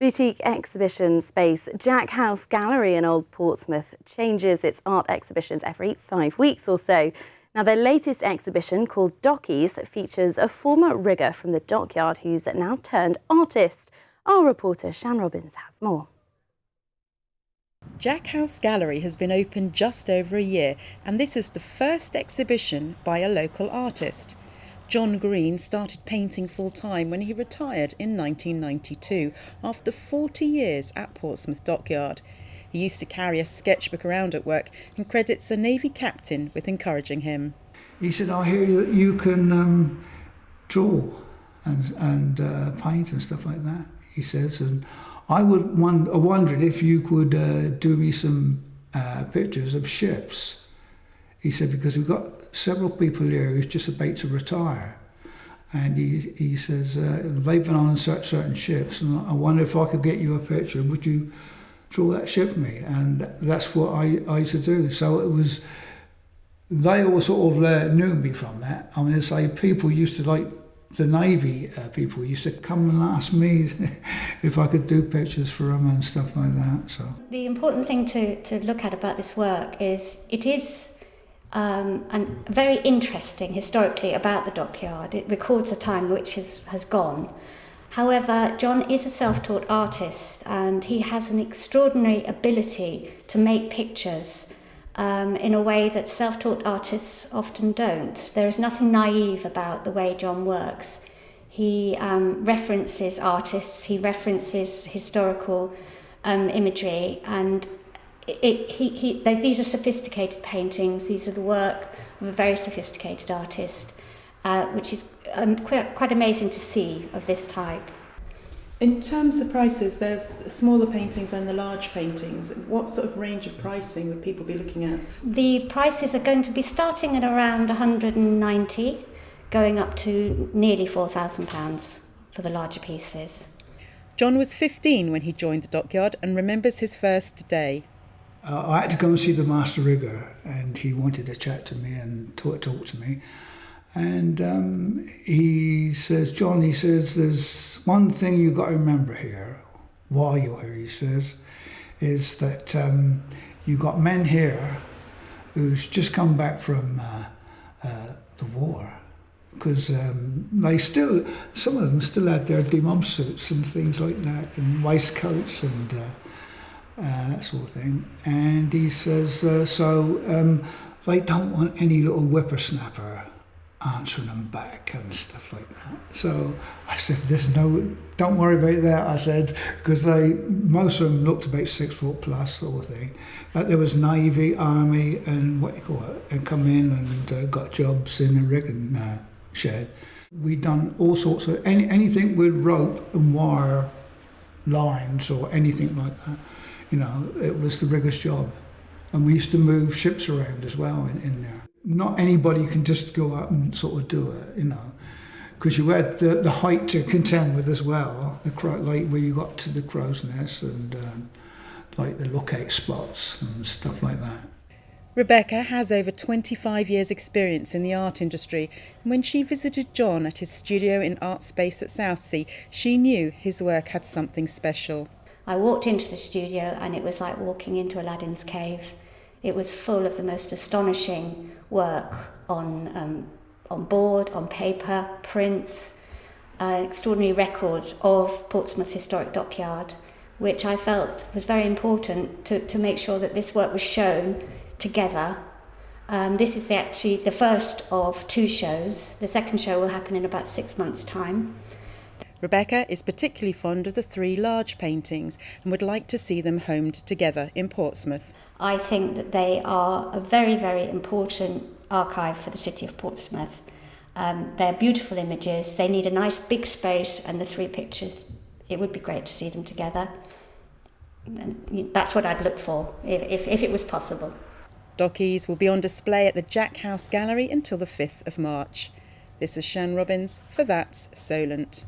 Boutique exhibition space Jack House Gallery in Old Portsmouth changes its art exhibitions every 5 weeks or so. Now, their latest exhibition, called Dockies, features a former rigger from the dockyard who's now turned artist. Our reporter Shan Robins has more. Jack House Gallery has been open just over a year, and this is the first exhibition by a local artist. John Green started painting full-time when he retired in 1992 after 40 years at Portsmouth Dockyard. He used to carry a sketchbook around at work and credits a Navy captain with encouraging him. He said, "I hear that you can draw and paint and stuff like that," he says, and I wondered if you could do me some pictures of ships. He said, because we've got several people here who's just about to retire, and he says they've been on certain ships, and I wonder if I could get you a picture. Would you draw that ship for me? And that's what I used to do. So it was, they all sort of knew me from that. I mean, say people used to, like the Navy people used to come and ask me if I could do pictures for them and stuff like that. So the important thing to look at about this work is it is and very interesting historically about the dockyard. It records a time which has gone. However, John is a self-taught artist, and he has an extraordinary ability to make pictures in a way that self-taught artists often don't. There is nothing naive about the way John works. He references artists, he references historical imagery, and these are sophisticated paintings. These are the work of a very sophisticated artist, which is quite amazing to see of this type. In terms of prices, there's smaller paintings and the large paintings. What sort of range of pricing would people be looking at? The prices are going to be starting at around £190, going up to nearly £4,000 for the larger pieces. John was 15 when he joined the dockyard and remembers his first day. I had to go and see the master rigger, and he wanted to chat to me and talk to me. And he says, "John," he says, "there's one thing you've got to remember here, while you're here," he says, "is that you've got men here who's just come back from the war, because some of them still had their demom suits and things like that, and waistcoats and that sort of thing." And he says, they don't want any little whippersnapper answering them back and stuff like that. So I said, don't worry about that, I said, because most of them looked about 6 foot plus sort of thing. There was Navy, Army, and and come in and got jobs in the rigging shed. We'd done all sorts of, anything with rope and wire lines or anything like that. It was the rigger's job. And we used to move ships around as well in there. Not anybody can just go out and sort of do it, because you had the height to contend with as well, like where you got to the crow's nest and like the lookout spots and stuff like that. Rebecca has over 25 years' experience in the art industry, and when she visited John at his studio in Art Space at Southsea, she knew his work had something special. I walked into the studio and it was like walking into Aladdin's cave. It was full of the most astonishing work on board, on paper, prints, an extraordinary record of Portsmouth Historic Dockyard, which I felt was very important to make sure that this work was shown together. This is actually the first of 2 shows. The second show will happen in about 6 months' time. Rebecca is particularly fond of the 3 large paintings and would like to see them homed together in Portsmouth. I think that they are a very, very important archive for the city of Portsmouth. They're beautiful images. They need a nice big space, and the 3 pictures, it would be great to see them together. And that's what I'd look for, if it was possible. Dockies will be on display at the Jack House Gallery until the 5th of March. This is Shan Robins for That's Solent.